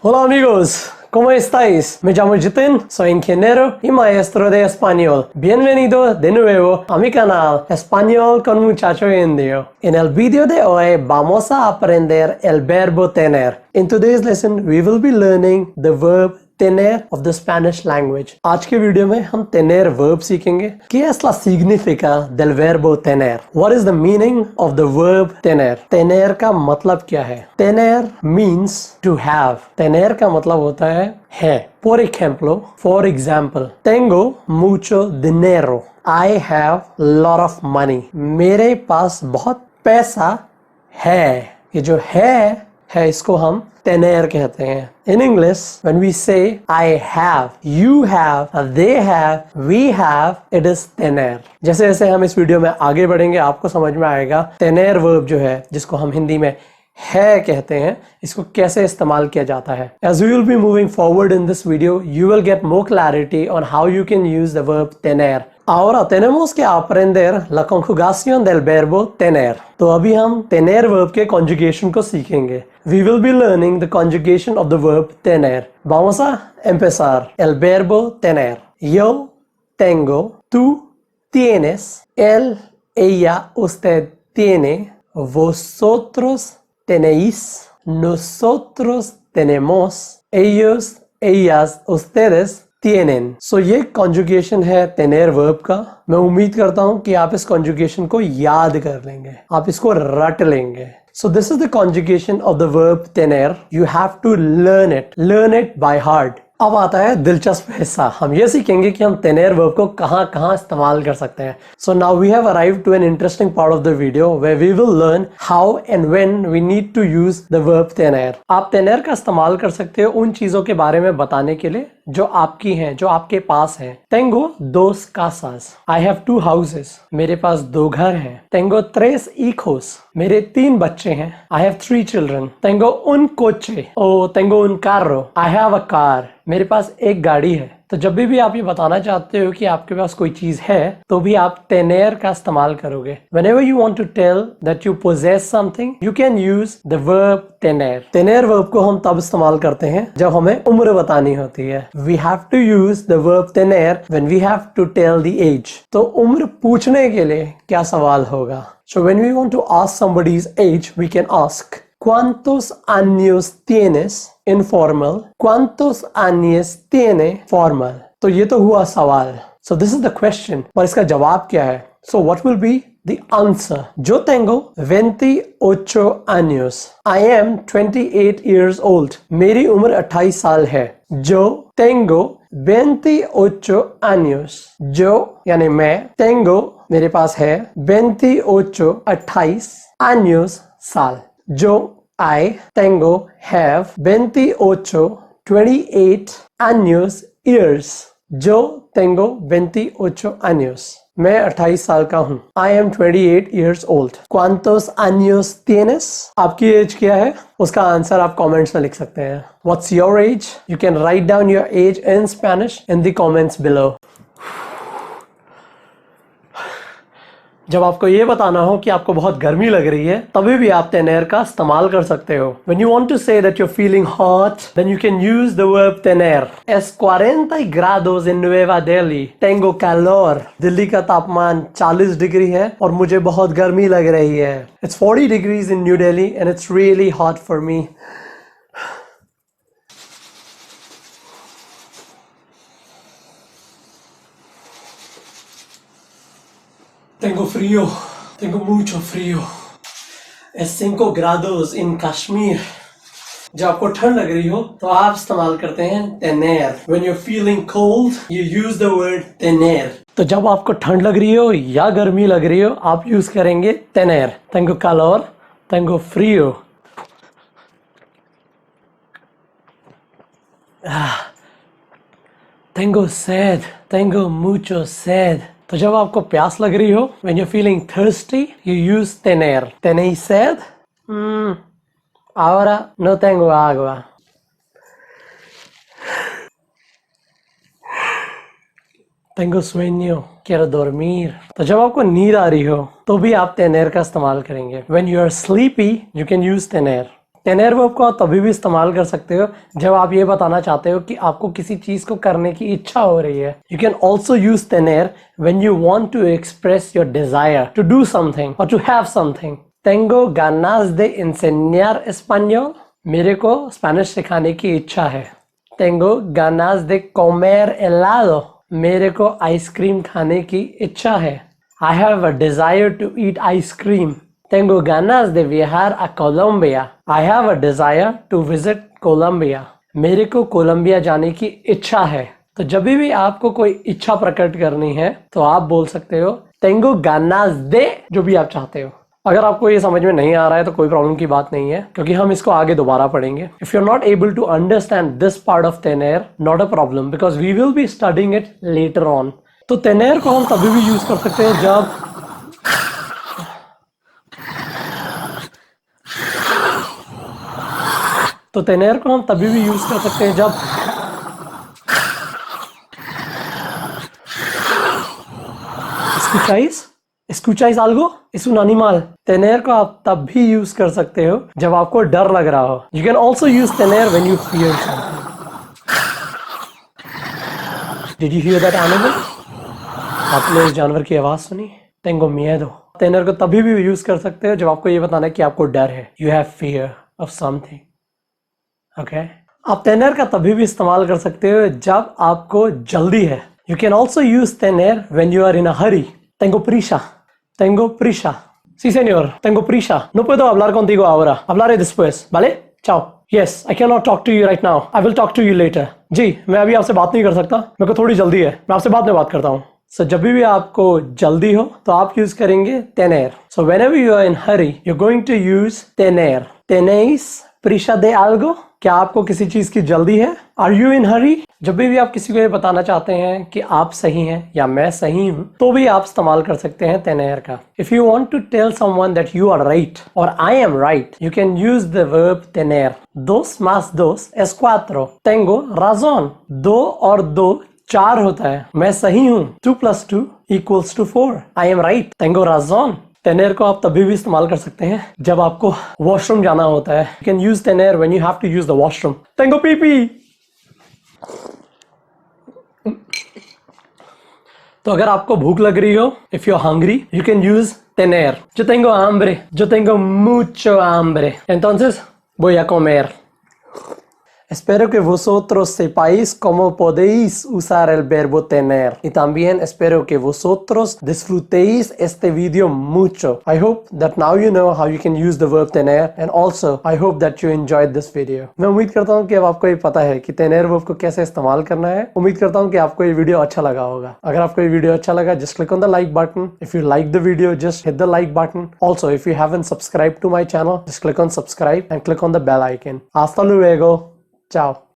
Hola amigos, ¿cómo estáis? Me llamo Jitin, soy ingeniero y maestro de español. Bienvenido de nuevo a mi canal Español con Muchacho Indio. En el vídeo de hoy vamos a aprender el verbo tener. In today's lesson we will be learning the verb tener of the Spanish language. आज के video में हम tener verb सीखेंगे. ¿Qué es la significa del verbo tener? What is the meaning of the verb tener? Tener का मतलब क्या है? Tener means to have. Tener का मतलब होता है. For example, tengo mucho dinero. I have lot of money. मेरे पास बहुत पैसा है. ये जो है इसको हम tener कहते हैं. In English, when we say I have, you have, they have, we have, it is tener. जैसे जैसे हम इस वीडियो में आगे बढ़ेंगे आपको समझ में आएगा tener verb जो है जिसको हम हिंदी में है कहते हैं इसको कैसे इस्तेमाल किया जाता है. As we will be moving forward in this video, you will get more clarity on how you can use the verb tener. Ahora tenemos que aprender la conjugación del verbo tener. तो अभी हम tener verb के conjugation को सीखेंगे. We will be learning the conjugation of the verb tener. Vamos a empezar. El verbo tener. Yo tengo, tú tienes, él, ella, usted tiene, vosotros tenéis, nosotros tenemos, ellos, ellas, ustedes tienen. So ये conjugation है tener verb का. मैं उम्मीद करता हूँ कि आप इस conjugation को याद कर लेंगे, आप इसको रट लेंगे. So this is the conjugation of the verb tener. You have to learn it by heart. अब आता है दिलचस्प हिस्सा. हम ये सीखेंगे कि हम tener verb को कहाँ इस्तेमाल कर सकते हैं. So now we have arrived to an interesting part of the video where we will learn how and when we need to use the verb tener. आप tener का इस्तेमाल कर सकते हो उन चीजों के बारे में बताने के लिए जो आपकी हैं, जो आपके पास हैं. Tengo dos casas. I have two houses. मेरे पास दो घर हैं. Tengo tres hijos. मेरे तीन बच्चे हैं. I have three children. Tengo un coche. Tengo un carro. I have a car. मेरे पास एक गाड़ी है. तो जब भी आप ये बताना चाहते हो कि आपके पास कोई चीज है तो भी आप tener का इस्तेमाल करोगे. Whenever you want to tell that you possess something, you can use the verb tener. Tener verb को हम तब इस्तेमाल करते हैं जब हमें उम्र बतानी होती है. We have to use the verb tener when we have to tell the age. तो उम्र पूछने के लिए क्या सवाल होगा? So when we want to ask somebody's age, we can ask ¿Cuántos años tienes? Informal. ¿Cuántos años tiene? Formal. तो ये तो हुआ सवाल. So this is the question. और इसका जवाब क्या है? So what will be the answer? Yo tengo 28 años. I am 28 years old. मेरी उम्र 28 साल है. Yo tengo 28 años. Yo यानी मैं, tengo मेरे पास है 28 años साल. Yo I tengo have 28 años years. Yo tengo 28 años. मैं 28 साल का हूँ. I am 28 years old. ¿Cuántos años tienes? आपकी एज क्या है? उसका आंसर आप कमेंट्स में लिख सकते हैं. What's your age? You can write down your age in Spanish in the comments below. जब आपको ये बताना हो कि आपको बहुत गर्मी लग रही है तभी भी आप tener का इस्तेमाल कर सकते हो. When you want to say that you're feeling hot, then you can use the verb tener. Es 40 grados en Nueva Delhi. Tengo calor. Delhi का तापमान 40 डिग्री है और मुझे बहुत गर्मी लग रही है. It's 40 degrees in New Delhi and it's really hot for me. Tengo frío, tengo mucho frío. Es 5 grados in Kashmir. जब आपको ठंड लग रही हो तो आप इस्तेमाल करते हैं tener. When you're feeling cold, you use the word tener. तो जब आपको ठंड लग रही हो या गर्मी लग रही हो आप यूज करेंगे tener. Tengo calor, tengo frío. Tengo sed, tengo mucho sed. तो जब आपको प्यास लग रही हो, when you're feeling thirsty, you use tener. ¿Tenéis sed? Ahora no tengo agua. Tengo sueño, quiero dormir. तो जब आपको नींद आ रही हो तो भी आप tener का इस्तेमाल करेंगे. When you are sleepy, you can use tener. tener verb को आप तभी भी इस्तेमाल कर सकते हो जब आप ये बताना चाहते हो कि आपको किसी चीज को करने की इच्छा हो रही है. You can also use tener when you want to express your desire to do something or to have something. Tengo ganas de enseñar español. मेरे को स्पेनिश सिखाने की इच्छा है. Tengo ganas de comer helado. मेरे को आइसक्रीम खाने की इच्छा है. I have a desire to eat ice cream. Tengo ganas de viajar a Colombia. I have a desire to visit Colombia. मेरे को कोलंबिया जाने की इच्छा है. तो जब भी आपको कोई इच्छा प्रकट करनी है तो आप बोल सकते हो Tengo ganas de, जो भी आप चाहते हो. अगर आपको ये समझ में नहीं आ रहा है तो कोई प्रॉब्लम की बात नहीं है, क्योंकि हम इसको आगे दोबारा पढ़ेंगे. If you are not able to understand this part of tener, not a problem, because we will be studying it later on. तो tener को हम तभी भी यूज कर सकते हैं जब tener को हम तभी भी यूज कर सकते हैं जब escucháis algo? Es un animal. Tener को आप तब भी यूज कर सकते हो जब आपको डर लग रहा हो. You can also use tener when you fear something. Did you hear that animal? आपने उस जानवर की आवाज सुनी? Tengo miedo. tener को तभी भी यूज कर सकते हो जब आपको ये बताना है कि आपको डर है. You have fear of something. Okay? आप tener का तभी भी इस्तेमाल कर सकते हो जब आपको जल्दी है. You can also use tener when you are in a hurry. Tengo prisa. Tengo prisa. Sí, señor. Tengo prisa. No puedo hablar contigo ahora. Hablaré después. ¿Vale? Chao. Yes, I cannot talk to you right now. I will talk to you later. जी, मैं अभी आपसे बात नहीं कर सकता. मेरे को थोड़ी जल्दी है. मैं आपसे बाद में बात करता हूँ. So जब भी आपको जल्दी हो तो आप यूज करेंगे tener. So whenever you are in hurry, you're going to use tener. ¿Tenéis prisa de algo? क्या आपको किसी चीज की जल्दी है? Are you in hurry? जब भी आप किसी को ये बताना चाहते हैं कि आप सही हैं या मैं सही हूं, तो भी आप इस्तेमाल कर सकते हैं tener का. If you want to tell someone that you are right or I am right, you can use the verb tener. Dos más dos es cuatro. Tengo razón. दो और दो 4 होता है. मैं सही हूं. 2 plus 2 equals to 4. I am right. Tengo razón. tener को आप तभी भी इस्तेमाल कर सकते हैं जब आपको वॉशरूम जाना होता है. You can use tener when you have to use the washroom. Tengo pipí. तो अगर आपको भूख लग रही हो, if you're hungry, you can use tener. Yo tengo hambre. Yo tengo mucho hambre. Entonces, voy a comer. Espero que vosotros sepáis cómo podéis usar el verbo tener. Y también espero que vosotros disfrutéis este video mucho. I hope that now you know how you can use the verb tener, and also I hope that you enjoyed this video. मैं उम्मीद करता हूँ कि अब आपको ये पता है कि tener verb को कैसे इस्तेमाल करना है. उम्मीद करता हूँ कि आपको ये वीडियो अच्छा लगा होगा. अगर आपको ये वीडियो अच्छा लगा, just click on the like button. If you like the video, just hit the like button. Also, if you haven't subscribed to my channel, just click on subscribe and click on the bell icon. Hasta luego. Ciao.